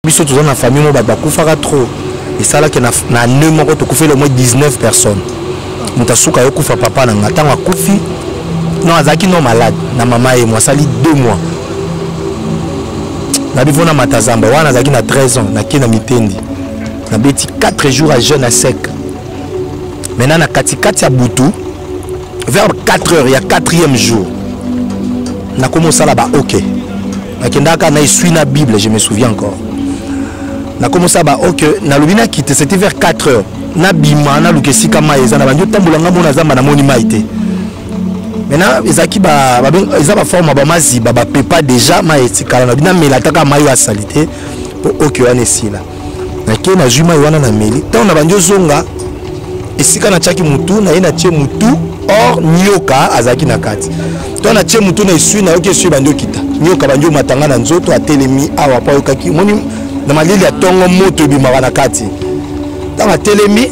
biso tous na famille mo ba kufaka trop et ça là que na ne moko to kufa le moins 19 personnes mutasuka yo kufa papa na ngatanga kufi non azaki non malade na maman et moi sali 2 mois na bivona matazamba wana azaki na 13 ans na kina mitendi na beti 4 jours à jeûne à sec maintenant na katikati ya butu vers 4 heures il y a 4e jour na commencé là-bas OK nakendaka na suis na Bible je me souviens encore na commencé là-bas OK na lobina quitté c'était vers 4 heures na bima na lukesi kama eza na banjo tambulanga mona zamba na moni maité maintenant ezaki ba ezaba forme ba mazi ba pepa déjà ma etikala na bina melataka mayo salité pour OK wana esila na ke na juma wana na meli tant na banjo zonga esika na chaki mutu na ina tie mutu or nyoka azaki na kati to na tie mutu na isui na OK sui banjo kita nyoka banjo matanga na nzoto atelemi awa pa okaki moni na malili ya tongo moto bimaka na kati dans atelemi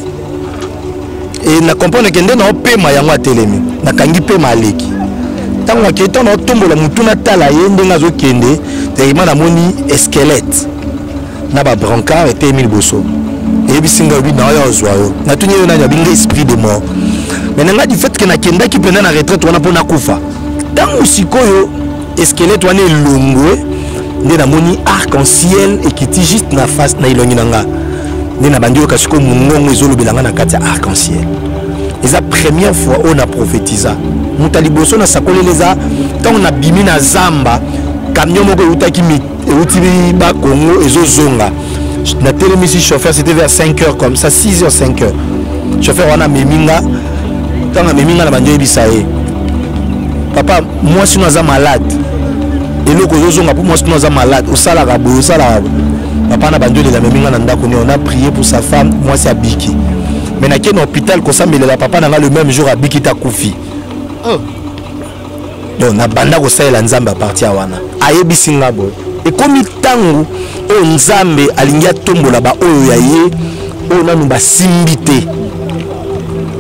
et na comprendre que ndena opema yango atelemi na kangi pema aleki tango aketo na tombola mutu na tala ye ndenga zo kende tellement na moni squelette na ba brancard et Emile Bosso et bisinga bi na yo zwayo na tunye na ya binga esprit de mort mais nga du fait que na kenda ki pena na retraite wana pona kufa tango sikoyo squelette wana elongwe ndena moni arc-en-ciel et qui juste na face na ilongi nanga ndena bandio kasiko mungongo ezolobelanga na kati arc-en-ciel. C'est la première fois on a prophétisé. Mutali boso na sakoleleza tant on a bimi na zamba camion moko utaki uti ba Congo ezozonga. Na télémisi chauffeur c'était vers 5h comme ça 6h 5h. Chauffeur wana meminga tant na meminga na bandio bisaye. Papa moi si nous malade et le kozozonga pour moi si nous malade au sala rabo sala papa na bandio les meminga na ndako on a prié pour sa femme moi c'est Abiki. Mais na ken hôpital ko ça mais le papa na le même jour Abiki ta kufi. Oh. Donc na banda ko ça la nzamba partir wana. Ayebisi ngabo. Et comme tangu o nzambe alingia tombola ba oyo yaye o na nuba simbité.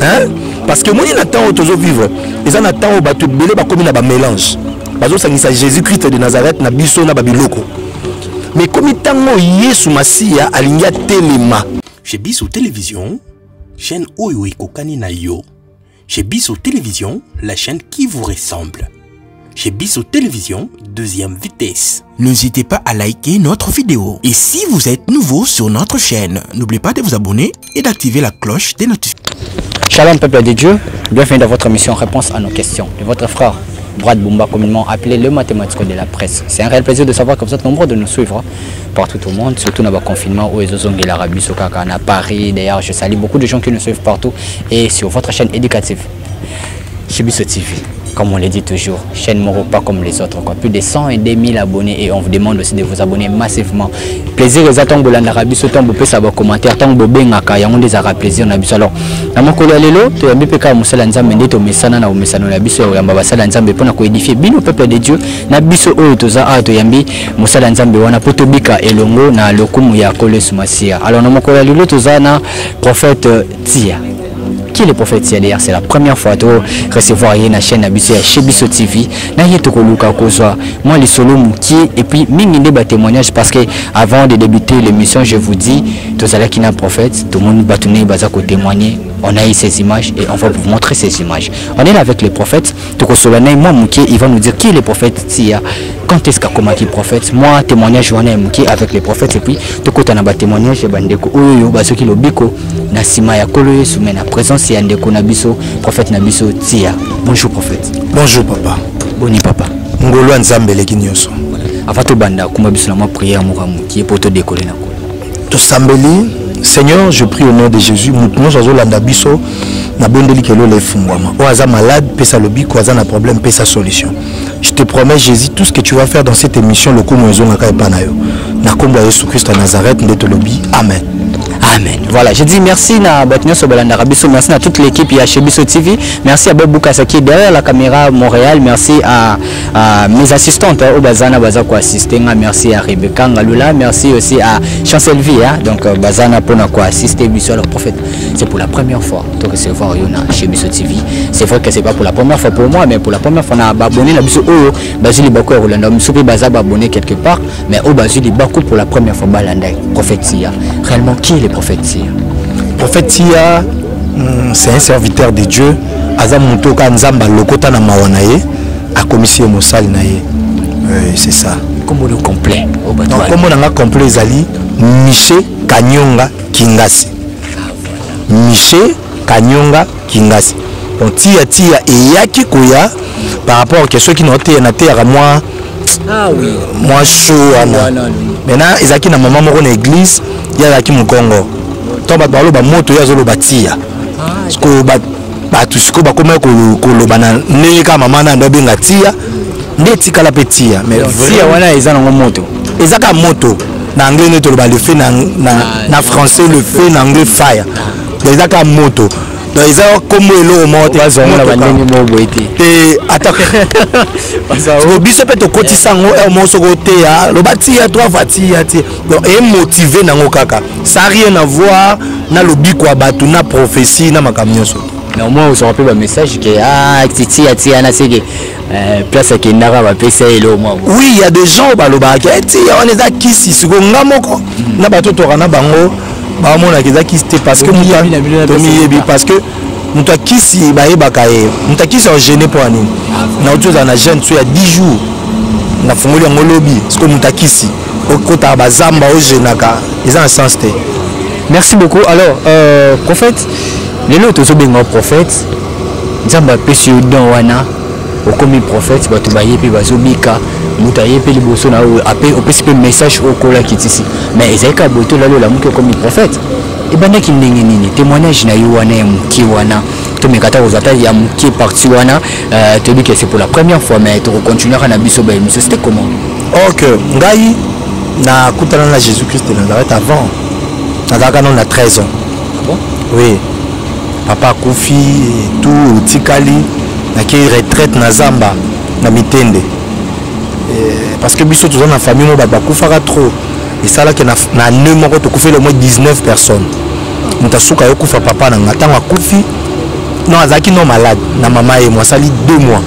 Hein? Parce que moi il attend toujours vivre. Ils en attendent ba tout belé ba comme na ba mélange. Bazo sangisa Jésus-Christ de Nazareth na biso na babiloko. Mais comme tango Yesu Masia alingia telema. Chez Biso Télévision, chaîne Oyo Kokani na yo. Chez Biso Télévision, la chaîne qui vous ressemble. Chez Biso Télévision, deuxième vitesse. N'hésitez pas à liker notre vidéo. Et si vous êtes nouveau sur notre chaîne, n'oubliez pas de vous abonner et d'activer la cloche des notifications. Shalom peuple de Dieu, bienvenue dans votre émission Réponse à nos questions. De votre frère Brad Bumba, communément appelé le mathématicien de la presse. C'est un réel plaisir de savoir que vous êtes nombreux de nous suivre partout au monde, surtout dans le confinement où ils ont l'Arabie Saoudite, à Paris. D'ailleurs, je salue beaucoup de gens qui nous suivent partout et sur votre chaîne éducative. Chez Biso TV, comme on l'a dit toujours, chaîne Moro pas comme les autres. Quoi. Plus de 102 000 abonnés et on vous demande aussi de vous abonner massivement. Plaisir aux attentes de l'Arabie Saoudite, vous pouvez savoir commentaire, tant que vous avez des arabes plaisir. Alors, dans mon collègue, tu as mis que Moussa Nzambe n'est au Messana, au Messana, la Biso, et Ambassa Nzambe pour édifier bien le peuple de Dieu. Na Biso, Otoza, Atoyambi, Moussa Nzambe, Wana Potobika et Longo, na Lokumu ya Kole Sumasia. Alors, dans mon collègue, Tozana, prophète Tia. Qui est le prophète d'ailleurs c'est la première fois de recevoir une chaîne habituelle chez Biso TV. Moi les solo mouki et puis mingine ba témoignage parce que avant de débuter l'émission je vous dis tout ça là qui n'a prophète tout le monde va tourner bazako témoigner. On a eu ces images et on va vous montrer ces images. On est là avec les prophètes. Tout moi mouki il va nous dire qui est le prophète Tia. Quand est-ce qu'a commencé le prophète? Moi témoignage on est mouki avec les prophètes et puis tout côté on a témoignage et bandeko oyo basoki lobiko na sima ya kolo yesu mais na présence ya ndeko na biso prophète na biso Tia. Bonjour prophète. Bonjour papa. Boni papa. Ngolo nzambe leki nyoso. Avant de banda kuma biso na ma prière moramu qui est pour te décoller na ko. To sambeli Seigneur, je prie au nom de Jésus. Nous avons landa biso na bondeli kelo le fungwama. O aza malade, pesa lobiko, aza na problème, pesa solution. Je te promets Jésus tout ce que tu vas faire dans cette émission le kumo ezonga ka epanayo. Na kombo Jésus Christ à Nazareth ndeto lobi. Amen. Amen. Voilà, je dis merci à merci à toute l'équipe chez Bisso TV. Merci à Bob Boukasaki derrière la caméra Montréal. Merci à mes assistantes au Bazana Bazako assister. Merci à Rebecca Ngalula. Merci aussi à Chancel Vie. Donc Bazana pour nous assister Bisso le prophète. C'est pour la première fois que c'est voir chez Bisso TV. C'est vrai que c'est pas pour la première fois pour moi, mais pour la première fois on a abonné la Bisso Bazili Bako et Rolanda. Msoupi Bazaba abonné quelque part, mais au Bazili Bako pour la première fois Balanda prophétie. Réellement qui est le prophète Sia? Prophète Sia, c'est un serviteur de Dieu. Azam Mutoka Nzamba Lokota na Mawanaye, a commission Moussal Naye. C'est ça. Comment le complet? Comment on a complet Zali Miché Kanyonga Kingasi. Miché Kanyonga Kingasi. Donc Tia et Yaki Koya par rapport à ceux qui n'ont été na terre à moi. Ah oui. Moi chaud. Maintenant, ils ont qui na maman moro na église, il y a qui mon Congo. Tant ba balo ba moto ya zolo batia. Parce que ba tout ce que ba comment ko bana ne ka maman na ndo benga tia. Ndeti kala petia mais tia wana ils ont moto. Ils ont ka moto. Na anglais ne to le ba le fait na français le fait na anglais fire. Ils ont ka moto. Donc ils ont comme le moto et attends parce que biso peut to kotisa ngo e mo so côté ya lo batia trois fatia ti donc est motivé nango kaka ça rien à voir na lobi kwa batu na prophétie na makamnyoso mais moi on rappelle un message que titi tia na sege place que ndara ba pesa elo moi oui il y a des gens ba lo ba ti on est akisi siko ngamoko na bato to kana bango ba mona kiza kiste parce que parce que mutu akisi bayebaka ye mutu akisi ogene mpo anini na otoza na jeune so ya 10 jours na fungoli yango lobi siko mutu akisi okota bazamba ogenaka eza na sens te. Merci beaucoup. Alors prophète lelo tozobenga prophète nzambe apesi yo don wana okomi prophète bato bayebi bazobika mutu ayebi liboso na opesi mpe message okola kitisi mais ezalika boto lalo la mutu okomi prophète ebandaki ndenge nini témoignage na yo wana ya moki wana tomekata kozata ya moki parti wana toyebi que c'est pour la première fois mais tokocontinuera na biso baémission c'était comment? Ok ngai nakutana na Jésus Christ de Nazareth avant nazalaka nano na 13 ans. Bon? Oui papa akufi et tout otikali naki retraite na zamba na mitende parce que biso toza na famille mo bato bakufaka trop esalaki na ne moko tokufeli au moins 19 personnes moto asuka yokufa papa na nga ntango akufi non azalaki non malade na mama ye mo asali 2 mois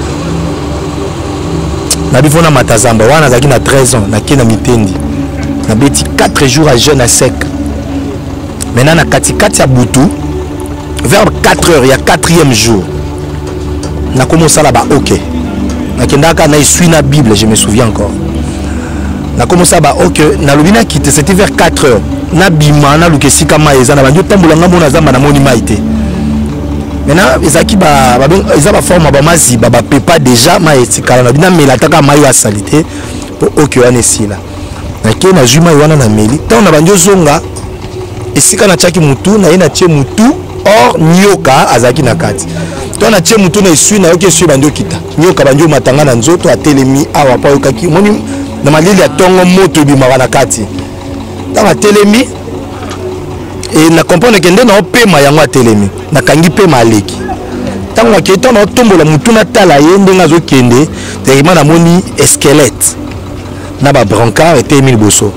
nabifo na matazamba wana azalaki na 13 ans nake na mitendi nabeti 4 jours à jeûne à sec maintenant na katikati ya butu vers 4 heures ya 4e jour nakoma osala ba ok nakendaka na esui na Bible je me souviens encore na commencé à ok na lobina quitté c'était vers 4 heures na bima na lukesika maeza na banjo tambola ngambo na zamba na moni maité maintenant ezaki ba eza ba forme ba mazi ba pepa déjà maesika na bina melataka mayo ya salité pour ok wana esila na ke na juma wana na meli tant na banjo zonga esika na chaki mutu na ina tie mutu or nyoka azaki na kati tant na tie mutu na esui na ok esui banjo kita nyoka banjo matanga na nzoto atelemi awa pa okaki moni na malili ya tongo moto bimaka na kati ntango atelemi e na comprendre ke nde na opema yango atelemi nakangi pema aleki ntango akei ntango na otombola mutu natala ye ndenge azokende terima namoni esquelette na babrancard etelemi liboso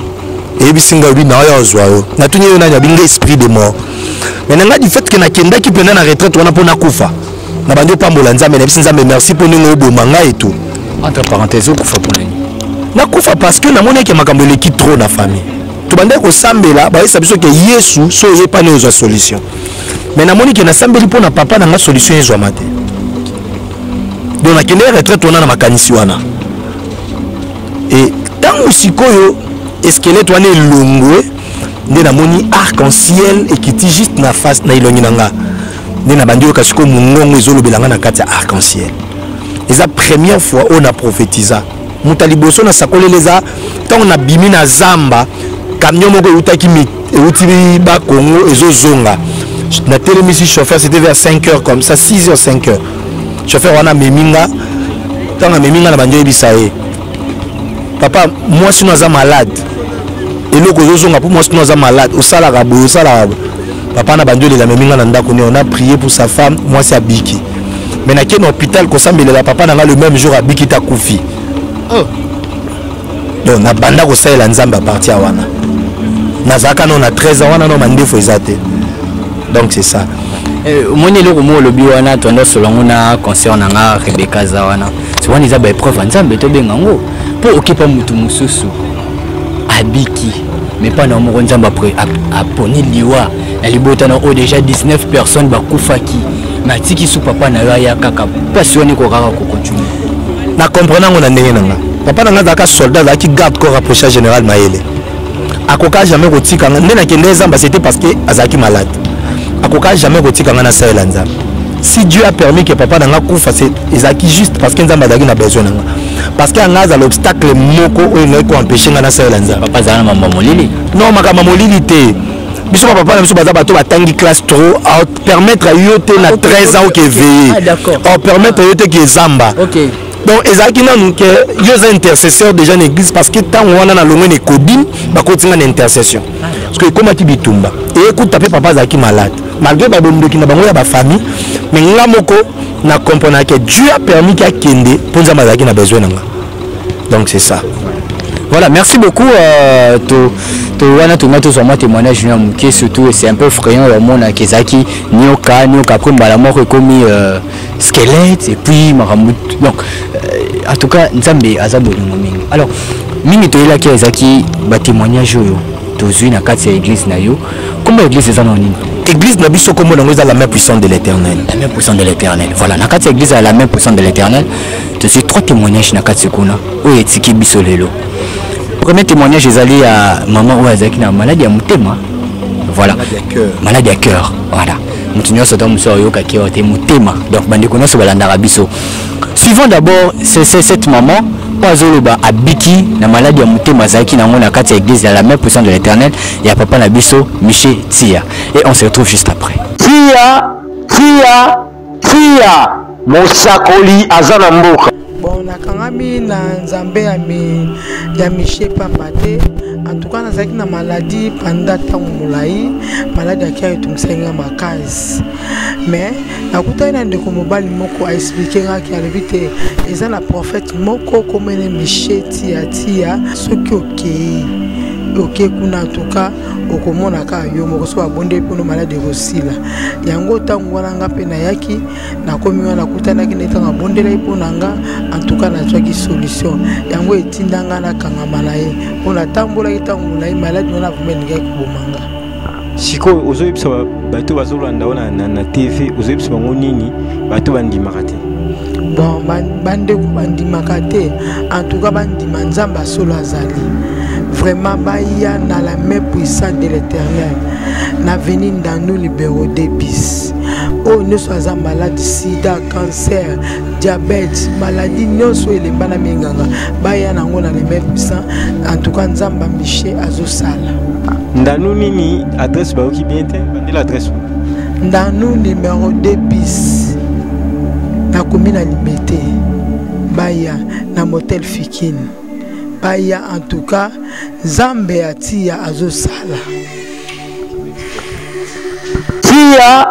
eyebisi ngai obi na oyo ozwa yo natuni yo nani abinga esprit de mort mais na ngai du fait ke nakendaki mpena na retraite wana mpo nakufa na bandi opambola nzambe nayebisi nzambe merci mpo ndenge oboma ngai etu entre parenthèses okufa mpo nani nakufa parce que namonaki makambo eleki trop na famille tobandaki kosambela bayesa biso ke yesu so oyepani ozwa solution mais namoni ke nasambeli mpo na papa na nga solution ezwama te donc nakende retraite wana na makanisi wana e ntango sikoyo eskelete wana elongwe nde namoni arc-en-ciel ekiti juste na face na ilongi na nga nde na bandi oyoka sikoyo mongongo ezolobela nga na kati ya arc-en-ciel eza première fois oyo na prophétisa muta liboso na sakolele eza ntango na bimi na zamba camion moko eutaki euti bakongo ezozonga na telemisi chauffeur c'était vers 5 heures comme ça 6 heures 5 heures chauffeur wana meminga ntango meminga na banjo yebisa ye papa moi sino aza malade eloko ozozonga pour moi sinon malade osala rabo papa na bandi les amis ngana ndako on a prié pour sa femme moi c'est abiki mais na ken hôpital ko sambelela papa na le même jour abiki ta kufi oh donc na banda ko sala nzamba partir wana na zaka non na 13 ans wana no mandefo ezate donc c'est ça moni eloko mo lobi wana tondo solongo na concert nga Rebecca Zawana souvent ils a ba épreuve nzambe to benga ngo pour occuper mutu mususu abiki mais pas na mo nzamba après aponi liwa na libota na o déjà 19 personnes ba kufaki matiki su papa na ya kaka passionné ko kaka ko continue na comprendre ngona ndenge nanga papa nanga zaka soldat zaki garde corps rapproché général Maele akoka jamais kotika ndena kende nzamba c'était parce que azaki malade akoka jamais kotika ngana saela nzamba si Dieu a permis que papa nanga kufa c'est ezaki juste parce que nzamba azaki na besoin nanga parce que angaza l'obstacle moko o ngeko empêcher ngana saela nzamba papa zana mama molili non makama molili te biso papa na biso baza bato batangi classe trop à permettre à yote na 13 ans que veiller d'accord à permettre yote que zamba OK donc ezaki nanu que yo za intercesseur déjà na église parce que tant wana na longo ne kodim ba kotinga na intercession parce que comme ki bitumba et écoute taper papa zaki malade malgré ba bondoki na bango ya ba famille mais nga moko na comprendre que Dieu a permis qu'il kende pour nzamba zaki na besoin nanga donc c'est ça. Voilà, merci beaucoup. Wana tout mettre sur moi témoignage qui surtout c'est un peu effrayant au monde à Kezaki Nyoka après la mort est commis squelette et puis Maramut. Donc en tout cas Nzambe azabo mingi. Alors mingi to ila Kezaki ba témoignage yo tozui na kati ya église na yo. Comment église eza na nini? Église na biso comme on a la main puissante de l'Éternel. La main puissante de l'Éternel. Voilà, na kati ya église la main puissante de l'Éternel. Tu sais 3 témoignages na kati kuna. O etiki biso lelo. Premier témoignage est allé à maman ou à Zaki na maladie à Mutema. Voilà. Maladie à cœur. Voilà. Moutinho se donne sur Yoka qui a été Mutema. Donc bandikono se balandara biso. Suivons d'abord c'est cette maman Pazoloba à Biki na maladie à Mutema Zaki na mona kati église à la main puissante de l'Éternel et à papa na biso Miché Tia. Et on se retrouve juste après. Tia Mosakoli azana mboka. Bon, nakangami na nzambe ya Miché Pambate. En tout cas, nazaki na maladie pendant temps mulai, maladie qui a été msenga makazi. Mais nakutana na ndeko mobali moko a expliquer nga ki alebite eza na prophète moko komene Miché Tia soki OK kuna en tout cas okomona ka yo moko so abonde pono malade rosila yango tango wana nga pe na yaki na komi wana kutana ki netanga bondela iponanga en tout cas na tsaki solution yango etindanga na kanga malaye pona tambola itango na malade wana vumeninga kubomanga siko ozoyebisa bato bazolanda wana na TV ozoyebisa bango nini bato bandimaka te bon bande ko bandimaka te en tout cas bandima nzamba solo azali vraiment baya na la main puissante de l'Éternel na venir dans nous libéraux d'épices oh nous sommes malades sida cancer diabète maladie non so elemba na minganga baya na ngona les mains puissants en tout cas nzamba Miché azosala ndanu nini adresse ba oki bien te bandela adresse ndanu numéro d'épices na commune à Limité baya na motel Fikine baya en tout cas Zambé atia azosala Tia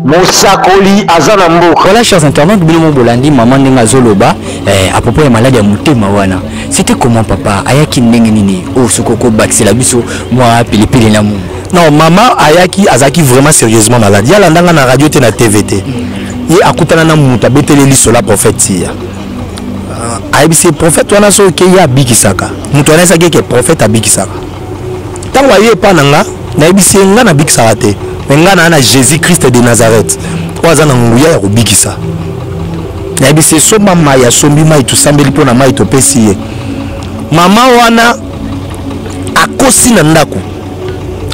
Mosakoli azana mboka. Voilà chers internautes, Bilimo Bolandi maman ndenga zoloba à propos de maladie à Mutema wana. C'était comment papa ayaki ndenge nini o sokoko baxela biso moi pilipili na mu. Non maman ayaki azaki vraiment sérieusement malade. Ya landanga na radio te na TVT. Ye akutana na muta beteleli sola prophète ya. Aibisi prophète wana so ke ya bikisaka. Mutu wana saki ke prophète abikisaka. Tango aye pa nanga na ibisi nga na bikisaka te. Nga na Jésus Christ de Nazareth. Oza na nguya ya kubikisa. Na ibisi so mama ya sombi mai tusambeli pona mai to pesi ye. Mama wana akosi na ndako.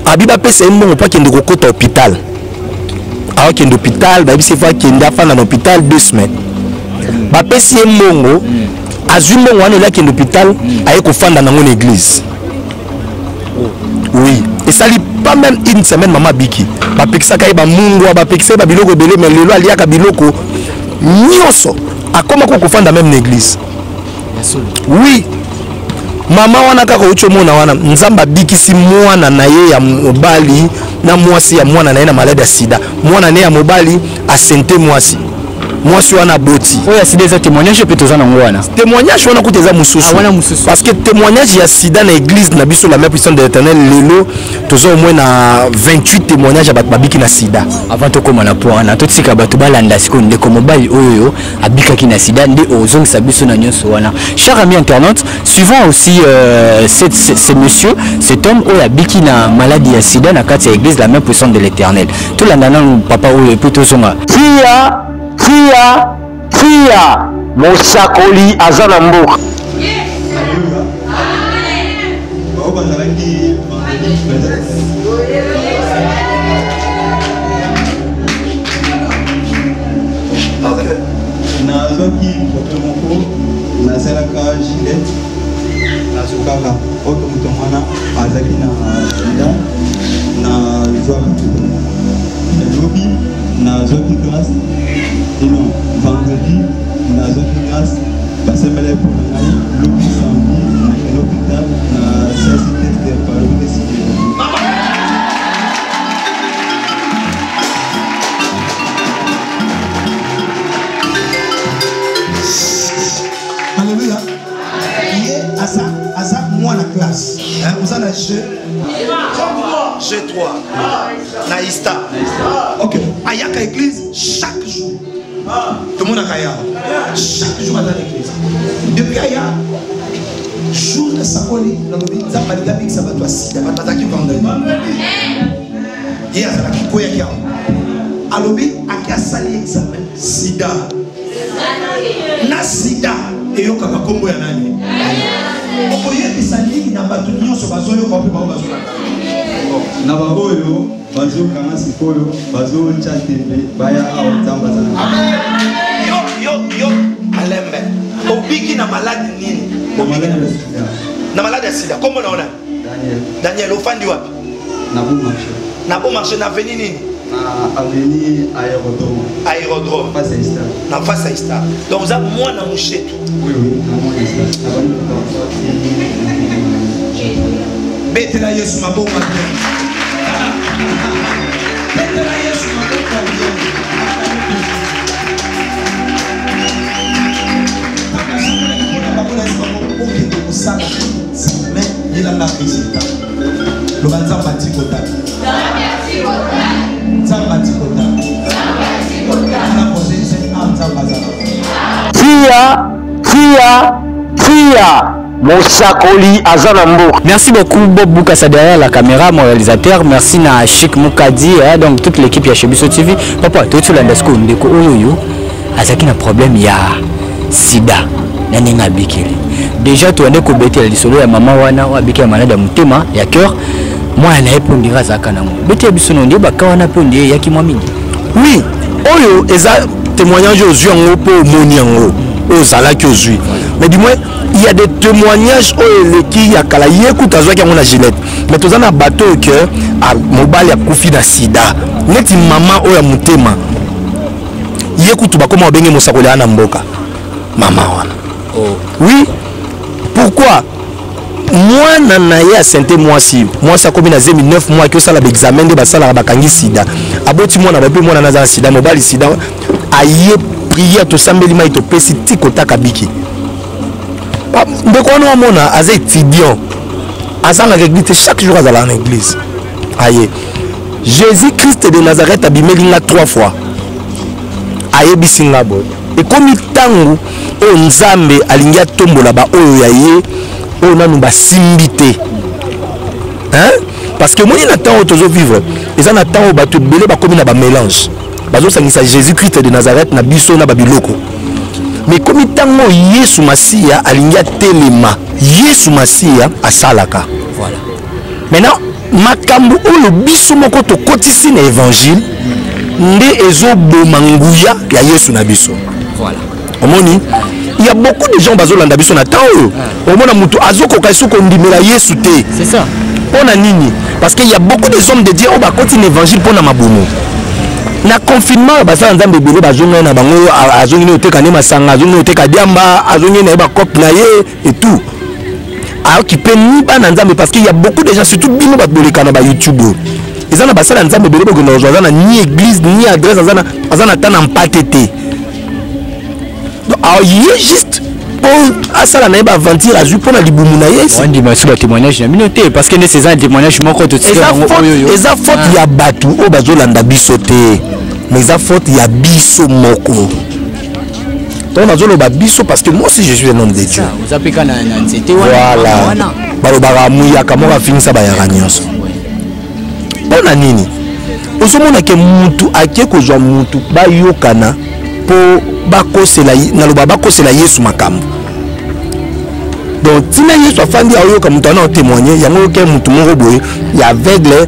Abiba pesa mbongo pa kende kokota hôpital. Awa kende hôpital, ba ibisi fa kende afana na hôpital 2 semaines. Ba pesi mbongo azwi mbongo wana kende hôpital aye kofanda na ngone église. Oui, et ça lit pas même une semaine maman biki. Ba pekisa kai ba mungu ba pekisa ba biloko belé mais lelo aliaka biloko nyonso akoma ko kofanda même l'église. Oui. mama wana kaka ucho mona wana nzamba bikisi mwana na ye ya mobali na mwasi ya mwana na ye na malade ya sida mwana ne ya mobali asente mwasi wana boti oya sida za témoignage peut tozana ngwana témoignage wana kuteza mususu parce que témoignage ya sida na église na biso la mère puissante de l'Éternel lelo tozo au moins na 28 témoignages ya babiki na sida avant to koma na point na totika bato balanda siko ndeko mobali oyo abikaki na sida nde ozongisa biso na nyonso wana. Chers amis internautes, suivant aussi ce monsieur, cet homme oyo abiki na maladie ya sida na kati ya église la mère puissante de l'Éternel. To landana papa oyo puis tozonga tia mosakoli aza na mboka. nazwaki bope moko nasalaka gilet nazokaka oto moto mwana azalaki na sida nazwaka elobi nazwaki grâce ino vendredi nazwaki grâce basembele mpo na ngai lobi samedi na l'hôpital na sesite de parole Alléluia. Asa moi la classe. Vous avez G3. Naïsta. Ok. Ayaka église chaque jour. Tout le monde a Kaya. Chaque jour à l'église. Depuis Aya, jour de Sakoli, nous avons dit que ça va toi si. Il y a pas de vendredi. Hier, ça va qui pouvait y avoir. Alobi, à qui a sali examen. Sida. Na sida. Et yo kaka kombo ya nani okoye bisali na bato nyonso bazoyo ko pe ba bazola na baboyo bazokanga sikoyo bazoncha tembe baya awatamba sana yo alembe obiki na malade nini na malade ya sida kombo naona Daniel ofandi wapi na bon marché na veni nini avenue aérodrome na face à Ista. Donc vous avez moins dans mon chez oui bête la yesu ma bon matin bête la yesu ma bon matin mais il a la résultat le banza batikota tia mosakoli aza na mboka. Merci beaucoup Bob Boukassa derrière la caméra, mon réalisateur. Merci na Chic Moukadi, donc toute l'équipe ya Chebiso TV. Papa, tout sur l'indesco ndeko oyo azaki na problème ya sida na ninga bikeli. Déjà tu ndeko beti la solo ya mama wana wa bikeli malade ya mutema ya cœur. Moi na epondira zaka na mo. Beti ya biso ndi baka wana pondi ya kimwa mingi. Oui, oyo eza témoignage aux yeux en po moni yango. Ozala ki ozui. Mais dis-moi, il y a des témoignages où qui a kala yekuta zwa ki ngona Gillette. Mais tozana bateau que a mobile ya kufi na sida. Neti mama oya mutema. Yekutu bakoma obenge mosakoli ana mboka. Mama wana. Oh. Oui. Pourquoi? Moi nana ya santé moi si moi ça comme na 9 mois que ça la examen de basala bakangi sida. Aboti moi na ba pe moi na za sida mobile sida. Aye prière to sambeli mai to pesi tikota kabiki. Ndeko wana mona aza étudiant. Azanga l'église chaque jour azala en église. Aye. Jésus Christ de Nazareth abimelinga 3 fois. Aye bisinga boy. Et comme tangu o nzambe alingia tombola ba oyo ya ye o nanu ba simbité. Hein? Parce que moi il attend autozo vivre. Ils en attend au bateau belé ba comme na ba mélange. Bazo sangisa Jésus Christ de Nazareth na biso na babiloko. Mais comme tango Yesu Masia alingia telema. Yesu Masia asalaka. Voilà. Maintenant makambu oyo biso moko to kotisi na évangile nde ezo bomanguya ya Yesu na biso. Voilà. Omoni, il y a beaucoup de gens bazolanda biso na tawo. Omona mutu azoko kaisuko ndimela Yesu te. C'est ça. Pona nini? Parce qu'il y a beaucoup de hommes de Dieu au bakoti l'évangile pona mabono. Na confinement basa nzambe bele bazonga na bango azongi ne oteka ne masanga azongi ne oteka diamba azongi na ba cop na ye et tout. a occupé ni bana nzambe parce qu'il y a beaucoup de gens surtout bino ba boleka na ba YouTube. Ils ont na basala nzambe belebo que nous avons ni église ni adresse azana tana mpatete. Donc il est juste pour ça la ba aventure a pour na libumu na yes. On dit sur le témoignage na minoté parce que ces un témoignage moko to tsika et ça faute il y a batu o bazolanda bisoté. Mais ça faute il y a biso moko. Donc on a biso parce que moi aussi je suis un homme de Dieu. Vous appelez quand c'était voilà. Balobara muya kamora finisa ba yaranyos. Bona nini? Osomona ke mutu ake ko jwa mutu ba yokana po bakosela na loba bakosela Yesu makambo. Donc tina Yesu afandi ayoka mutu ana témoigner yango ke mutu moko boye ya aveugle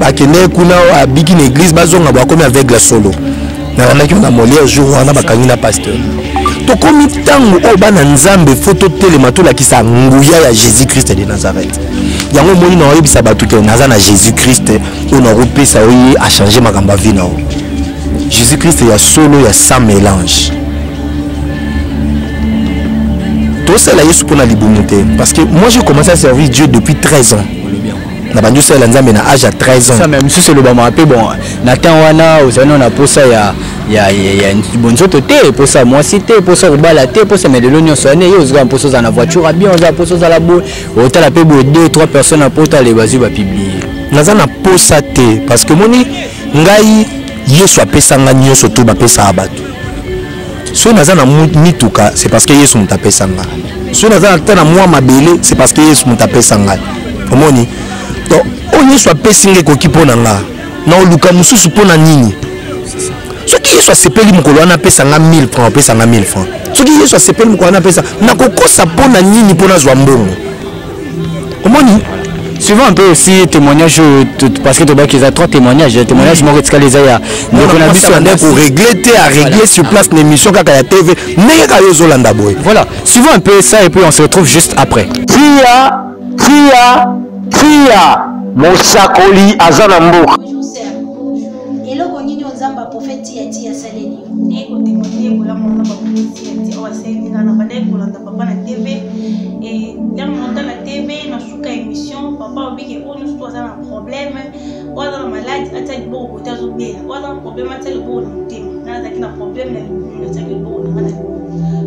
bakene kuna abiki na église bazonga ba komi aveugle solo. Na naki na Molière jour wana bakangi na pasteur. To komi tango o bana nzambe photo telema to la kisa nguya ya Jésus Christ de Nazareth. Yango moni na oyebisa batu ke naza na Jésus Christ on a repesa oyi a changer makamba vie na. Jésus Christ ya solo ya sans mélange. Tout ça là Yesu pona libumuté parce que moi j'ai commencé à servir Dieu depuis 13 ans. Na bandu ça nzambe na âge à 13 ans. Ça même si c'est le bama pe bon Nathan wana ozana na posa ya bonzo toté pour ça moi cité pour ça bala té pour ça mais de l'union sonné yo ozga pour ça na voiture à bien on pour ça la boue hôtel a pe 2-3 personnes à porter les basu va publier. Naza na posa té parce que moni ngai Yesu apesa nga nyonso to ba pesa abatu. So naza na mituka c'est parce que Yesu mutapesa nga. So naza na moi mabele c'est parce que Yesu mutapesa nga. Omoni donc on Yesu apesa nga ko kipona nga. Na oluka mususu pona nini? Ce qui est soit sepeli mukolo na pesa nga 1000 francs pesa nga 1000 francs. Ce qui est soit sepeli mukolo na pesa na kokosa pona nini pona zwa mbongo. Omoni souvent un peu aussi témoignage parce que tu vois qu'ils ont 3 témoignages moi que les aya donc on a besoin pour régler à régler sur place l'émission kaka ya TV mais ka yo zolanda boy voilà souvent un peu ça et puis on se retrouve juste après tia mosakoli azana mboka eloko nini ozamba profeti ya tia saleli eko témoigner pour la mona ba profeti ya tia wa seli na bana ko landa papa na TV et là monta la TV na suka émission papa obiki on nous doit un problème ou dans malade atali bo ko tazo bien ou dans problème atali bo na tema na zaki na problème na atali bo na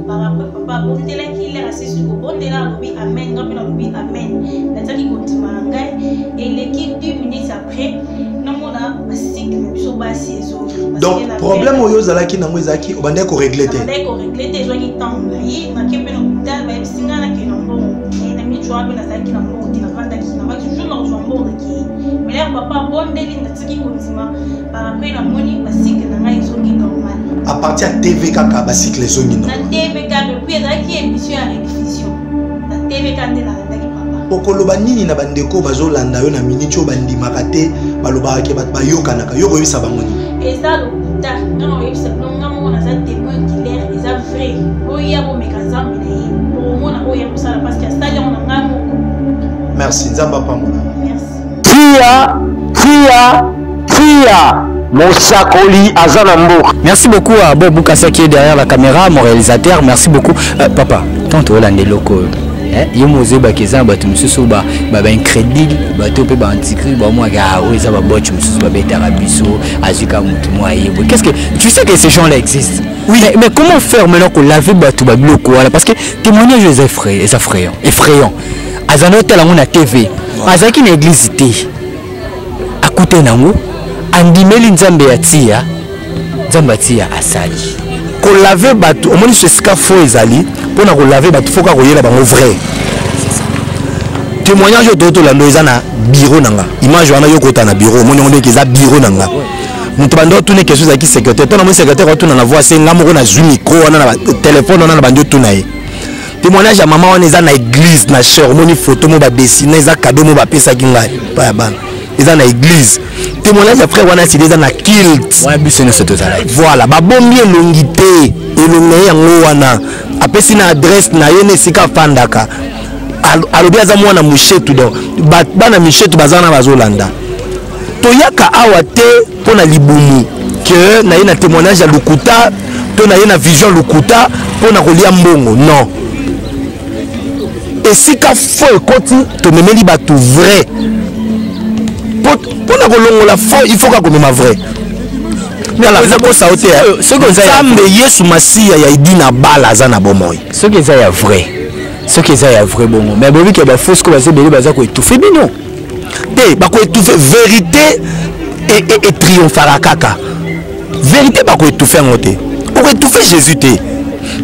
par rapport papa bon tela ki la assisi ko bon tela lobi amen donc na lobi amen na zaki continue ngai et l'équipe 2 minutes après donc problème oyo zalaki nango ezaki obandaki ko régler te obandaki ko régler te ezwaki temps na ye nakepe na hôpital bayebisinga nake na mbongo na mitwa mpe nazalaki na mbongo te navandaki navaki toujours na kozwa mbongo nakei mais lere papa abondeli natiki kondima par après namoni basikle na ngai ezongi normal à partir ya tv kaka basikle ezongi na tv kaka puis ezalaki émission ya rediffusion na tv kaka nde nalandaki okoloba nini na bandeko bazolanda yo na minute oyo bandimaka te balobaka bato bayokanaka yo koyebisa bango nini eza lokuta ngana oyebisa nga moko naza témoin clair eza vrai oya bomeka nzambe na ye omona oya kosala parce que asali yango na ngai moko merci nzambe apambola tia mosakoli azana mboka. Merci beaucoup à Bob Boukassa qui est derrière la caméra, mon réalisateur. Merci beaucoup papa tanto olande loko yo moze ba keza ba tumususu ba incrédule ba topé ba antichrist ba moi ga o ça ba botch mususu ba betara biso azika mutu moi yebo. Qu'est-ce que tu sais que ces gens-là existent? Oui, mais comment faire maintenant qu'on lave ba tout ba bloko voilà parce que témoignage est effrayant. Azana hotel on a TV. Azaki na église té. À côté nango andimeli nzambe ya tia. Nzamba tia asali. Ko lave bato omoni ce scafo ezali pour na ko lave bato faut ka koyela bango vrai témoignage d'auto lando ezana bureau nanga image wana yo kota na bureau omoni on eza bureau nanga muto bando tune quelque chose aki secrétaire to na mo secrétaire to na voix senga moko na zu micro wana na téléphone wana na bando tuna ye témoignage ya maman wana eza na église na chère omoni photo mo ba dessiner eza cadeau mo ba pesa ki ngai pa ya bana eza na église témoignage ya frère wana c'est na kilt ouais biso c'est tout ça voilà ba bombi elongi te elongi yango wana apesi na adresse na ye ne sika fandaka alobi aza mwana mushetu donc bana mushetu bazana bazolanda toyaka awa te pona libumu que na ye na témoignage ya lukuta to na ye na vision lukuta pona kolia mbongo non esika faux ekoti tomemeli bato vrai mpona kolongola faux il faut ka komema vrai nakosa ote nzambe yesu masiya ya idi na bala aza na bomoi soki eza ya vrai soki eza ya vrai bongo mais bobiki ya bafausse ko baza ebele baza koétouffe bino te bakoétouffe vérité etriomphara kaka vérité bakoétouffe yango te okoétouffe jésus te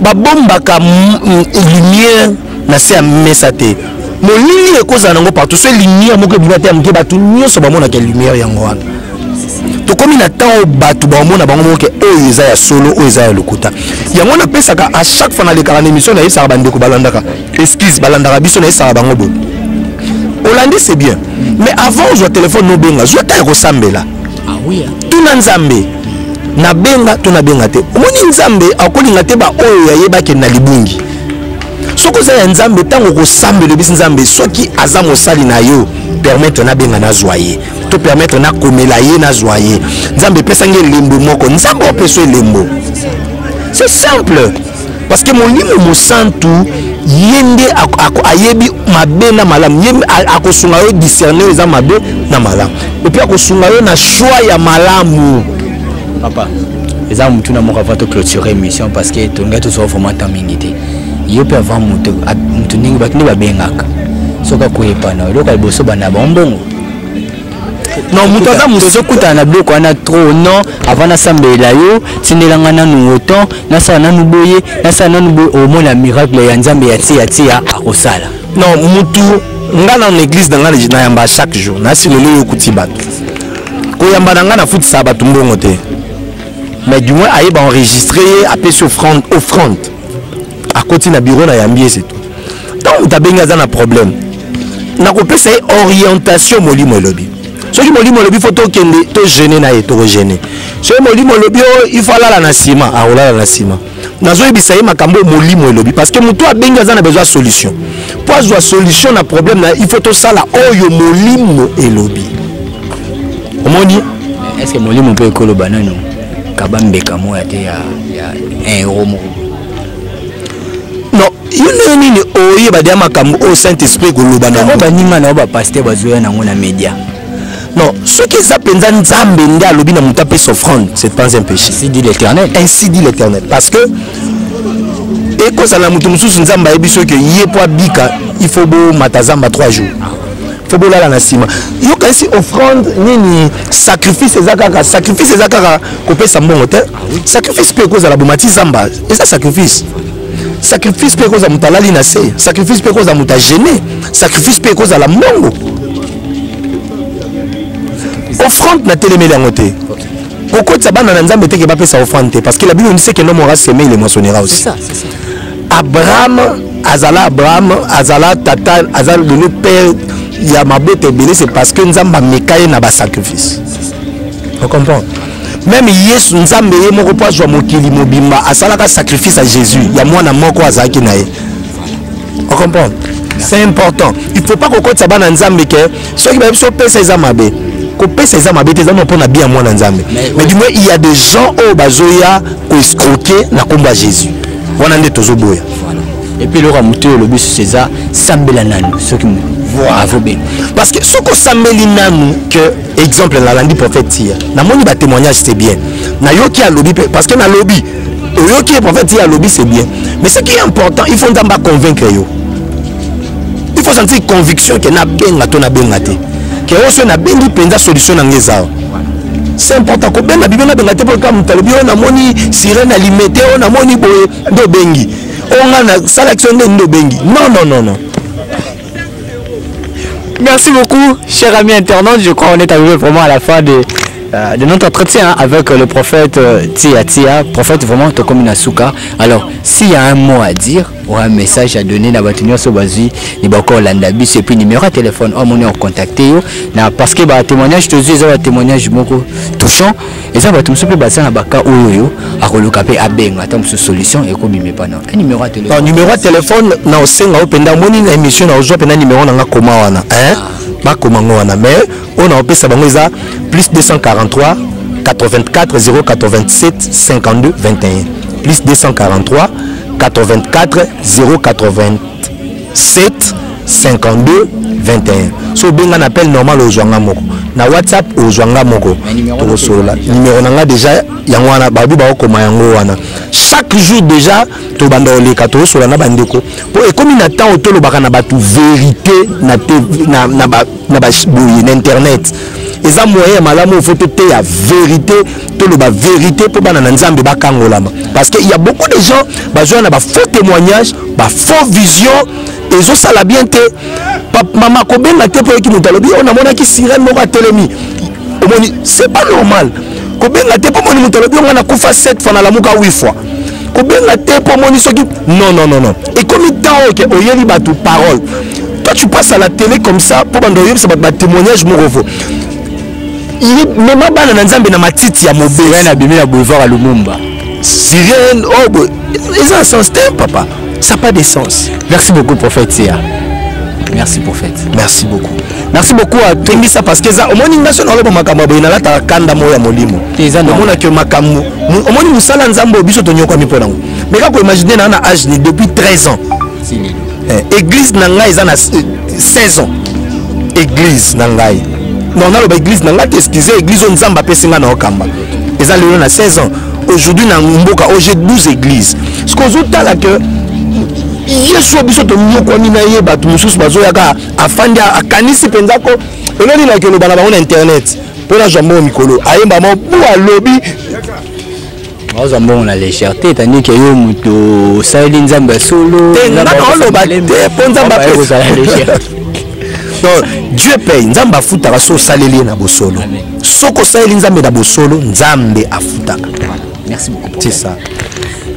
babombaka lumière na se ya mesa te molili ekozala nango partout so lumière moko ebima te ya moke bato nyonso bamonaka lumière yango wana tokomi na temps bato bamona bango moke oyo eza ya solo oyo eza ya lokuta yango napesaka à chaque fois nalekaka na émission nayebisaka bandeko balandaka excuse balandaka biso nayebisaka bango boye olandi c'est bien mais avant ozwa téléphone nobenga zwa ta ya kosambela tuna nzambe nabenga to nabenga te omoni nzambe akolinga te baoyo yayebaki na libungi soki oza ya nzambe ntango kosambela ebisi nzambe soki aza mosali na yo permettre nabenga nazwa ye to permettre nakomela ye nazwa ye nzambe epesangi elembo moko nzambe opeso elembo c'est simple parce que molimo mosantu ye nde ayebi mabe na malamu ye akosunga yo discerner eza mabe na malamu epuis akosunga yo na choix ya malamu papa eza mutu na moko avant to clôturer émission parce que tonga to so vraiment temps mingi te yo pe avant mutu ndingi bato nde babengaka soki akoyepana eloko ya liboso bana bombongo non mutu aza mutu ezokutana na biloko wana trop non avant nasambela yo tindelanga nanu autant nasala nanu boye nasala nanu boye omona miracle ya nzambe ya tia akosala non mutu nga na l'église na nga nayamba chaque jour nasi lelo yo okuti bato koyamba na nga nafutisa bato mbongo te mais du moins ayeba enregistré apesi offrande akoti na bureau na yambi ye c'est tout tant mutu abengi aza na problème nakopesa ye orientation molimo elobi soki molimo elobi fo tokende togene na ye tokogene soki molimo elobi il faut alala na nsima akolala na nsima nazoyebisa ye makambo molimo elobi parce que moto abengi aza na besoin solution po azwa solution na problème na il faut tosala oyo molimo elobi omoni est-ce que molimo mpe ekoloba nano kabambeka moya te ya 1 euro moko non yo nini oyeba dia makambo o Saint-Esprit koloba nango banima na bapaster bazoya nango na média non ce qui s'appelle nzambe nde alobi na moto apesa offrande c'est pas un péché ainsi dit l'éternel parce que ekozala moto mosusu nzambe ayebi soki ye po abika il faut bomata zamba 3 jours faut bolala na nsima yoka esi offrande nini sacrifice eza kaka kopesa mbongo te sacrifice mpe ekozala bomati zamba eza sacrifice mpe ekozala moto alali na se sacrifice mpe ekozala moto agene sacrifice mpe ekozala mbongo offrande na telemeli yango te okotisa bana na nzambe teke bapesa offrande te parce que la Bible dit que l'homme aura semé il moissonnera aussi. C'est ça. Abraham azala tata azala le père ya mabote belé c'est parce que nzamba mekaye na ba sacrifice. On comprend. Même Yesu nzambe ye moko po azwa mokili mobimba asalaka sacrifice à Jésus ya mwana moko azalaki na ye. On comprend. C'est important. Il faut pas kokotisa bana nzambe ke ceux qui ba biso pesa eza mabe. Mais du moins il y a des gens au bazoya qui escroquer na komba Jésus. Wana nde tozoboya. Et puis le ramuto le bus César sambela nanu ceux qui voilà parce que ce que sambeli nanu que exemple la landi prophète hier na moni ba témoignage c'est bien. Na yoki a lobby parce que na lobby yoki prophète hier lobby c'est bien. Mais ce qui est important, il faut d'amba convaincre yo. Il faut sentir conviction que na benga to na benga te. Que oso na bengi penza solution na ngeza. C'est important ko benga bibena benga te pour comme talobi on a moni sirène alimité on a moni boye do bengi. On a sélection de bengi. Non. Merci beaucoup, chers amis internautes. Je crois qu'on est arrivé vraiment à la fin de notre entretien avec le prophète Tia, prophète vraiment Tokomi Nasuka. Alors, s'il y a un mot à dire ou un message à donner, na batunyo so bazui ni bako landabis et puis numéro de téléphone on est en contacter yo na parce que ba témoignage te dis un témoignage moko touchant et ça va tout simplement basa na baka oyo akoluka pe abenga tant que solution et ko bimé pas un numéro de téléphone. Numéro de téléphone na osenga openda moni na émission na ozo pena numéro na koma wana ba koma wana mais on a opesa bango za plus 243 84 087 52 21 plus 243 84 087 7 52 21. So benga na appel normal au Zwanga moko. Na WhatsApp au Zwanga moko. Numéro nanga déjà yangwana babu ba okoma yango wana. Chaque jour déjà to banda oleka to sola na bandeko. Po e comme na temps otolo baka na batu vérité na na internet. Eza moyen malamu faut te ya vérité to le ba vérité pour bana na nzambe ba kangolama. Parce que il y a beaucoup de gens besoin na ba faux témoignage, ba faux vision. Et ça la bien te maman kobenga te po ki mutalobi on a mona ki sirène moko telemi. C'est pas normal. Kobenga te po moni mutalobi on a kufa 7 fois na la muka 8 fois. Kobenga te po moni soki non. Et comme il tant que oyeli ba tu parole. Toi tu passes à la télé comme ça pour bandoyer ça ba témoignage moko. Il est même pas dans nzambe na matiti ya mobile na bimi na boulevard à Lumumba. Sirène oh ils ont un sens papa. Ça n'a pas de sens. Merci beaucoup, prophète Sia. Merci, prophète. Merci beaucoup. Merci beaucoup à tous. Ça parce que ça, au moins, il y a un makambo, il y a un kanda moya molimo. Il y a un makambo. Au moins, nous sommes en train de se faire des choses. Mais quand vous imaginez, on a âge depuis 13 ans. Église Nangaï, ils ont 16 ans. Église Nangaï. Non, on a l'église Nangaï, excusez, église on Zamba Pessinga na Okamba. Ils ont 16 ans. Aujourd'hui, j'ai 12 églises. Ce qu'on a là que Yesu biso to nyoko mina ye batu mususu bazo yaka afanda akanisi penzako eloni na kelo bana ba on internet pona jambo mikolo ayemba mo bua lobby bazambo on a légèreté tandis que yo muto saili nzamba solo na lo ba te ponza ba non Dieu paye nzamba futa so saleli na bosolo soko saili nzambe na bosolo nzambe afuta. Merci beaucoup. C'est ça.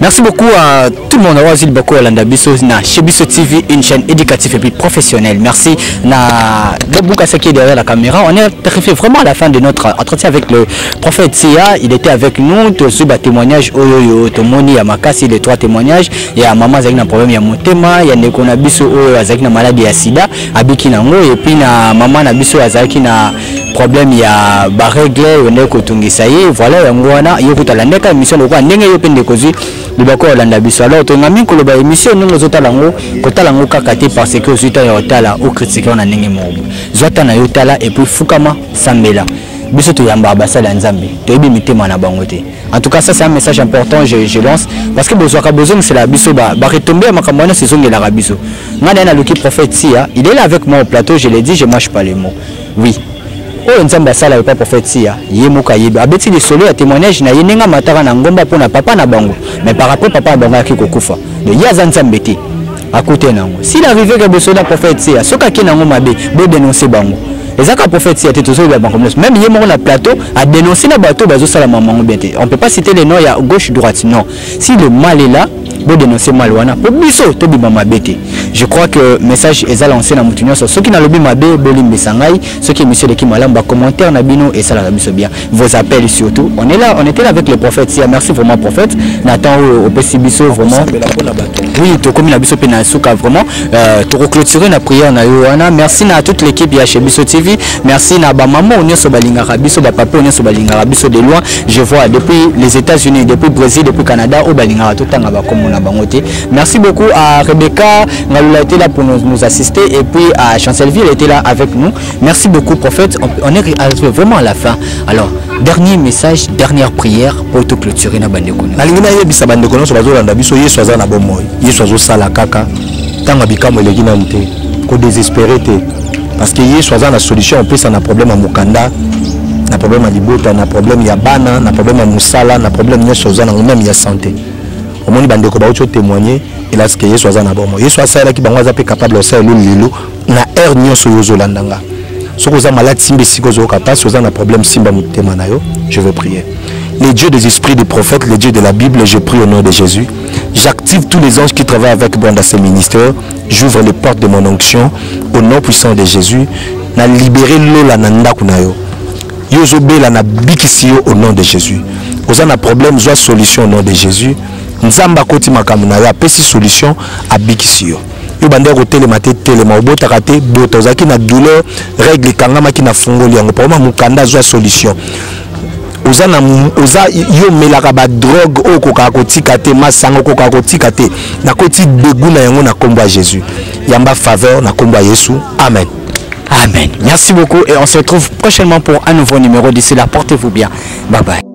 Merci beaucoup à tout le monde d'avoir vu beaucoup à l'Andabiso na Chebiso TV, une chaîne éducative et puis professionnelle. Merci na Bouka qui est derrière la caméra. On est arrivé vraiment à la fin de notre entretien avec le prophète Sia. Il était avec nous. Tout le témoignage Oyo Tomoni Yamakasi, les 3 témoignages. Il y a maman avec un problème, il y a Motema, il y a Nekonabiso avec une maladie à Sida, Abiki Nango, et puis na maman Nabiso avec na problème il y a baregle on est kotungisaye voilà yangwana yokuta la ndeka émission lokwa ndenge yo pende kozi libako olanda biso alors to ngami ko loba émission ningo zotalango kotalango kakati parce que zita ya otala o critiquer na ndenge mobo zota na yotala et puis fukama sambela biso to yamba basala nzambe to yebi mitema na bango te. En tout cas ça c'est un message important je lance parce que besoin c'est la biso ba retomber makambo na saison de la rabiso ngana na loki prophète Sia il est là avec moi au plateau je l'ai dit je mâche pas les mots oui. Oh nzamba sala yo pas prophète Sia yemoka yedo abeti de solo ya témoignage na yenenga matara na ngomba pona papa na bango mais par rapport papa bangoaki kokufa de yaza nzambe te à côté nango s'il arrivait que besoin prophète Sia soka ki nango mabe bo dénoncer bango ezaka prophète Sia te tozo ba bango même yemo na plateau a dénoncer na bateau bazo sala mamango bien te on peut pas citer les noms ya gauche droite non si le mal est là bo dénoncer mal wana po biso to bima mabete. Je crois que le message est lancé dans Moutinho. Ceux qui n'ont pas de Bolim Sangai, ceux qui monsieur de Kimalamba, commentaire Nabino et ça la bien. Vos appels surtout. On est là, on était là avec le prophète. Merci vraiment prophète. Nathan au Pessibiso vraiment. Oui, tu comme la biso penasuka vraiment. Tu reclôturer la prière na Yohana. Merci à toute l'équipe ya chez Biso TV. Merci na ba maman on est sur balinga rabiso ba papa on est sur balinga rabiso de loin. Je vois depuis les États-Unis, depuis Brésil, depuis Canada au balinga tout temps ba comme on a bangoté. Merci beaucoup à Rebecca. Elle était là pour nous assister et puis à Chancelville était là avec nous. Merci beaucoup prophète. On est arrivé vraiment à la fin. Alors, dernier message, dernière prière pour tout clôturer na bandeko. Alingina yebisa bandeko no so bazolanda biso Yesu aza na bomoy. Yesu azosala kaka. Tanga bikamo eleki na mte. Ko désespérer te. Parce que Yesu aza na solution on peut ça na problème à mukanda, na problème à libota, na problème ya bana, na problème à musala, na problème nyoso aza na même ya santé. Au moins bandeko ba ocho témoigner et là ce que Yesu aza na bomo Yesu asala ki bango aza pe capable de faire lelo na air nyoso yozo landanga soko za malade simbe siko zo kapable soza na problème simba mutema na yo je veux prier. Les dieux des esprits des prophètes, les dieux de la Bible, je prie au nom de Jésus. J'active tous les anges qui travaillent avec moi dans ces ministères. J'ouvre les portes de mon onction au nom puissant de Jésus. Na libérer lola nanda kunayo. Yozo bela na bikisio au nom de Jésus. Ozana problème soit solution au nom de Jésus. Nzamba koti makamuna ya pesi solution à bikisio. Yo bande ko télématé téléma obota raté bota ozaki na douleur règle kangama ki na fongoli yango pour mukanda soit solution. Oza yo melaka ba drogue o koka kotika te masanga koka kotika te na koti beguna yango na komba Jésus. yamba faveur na komba Yesu. Amen. Amen. Merci beaucoup et on se retrouve prochainement pour un nouveau numéro. D'ici là, portez-vous bien. Bye bye.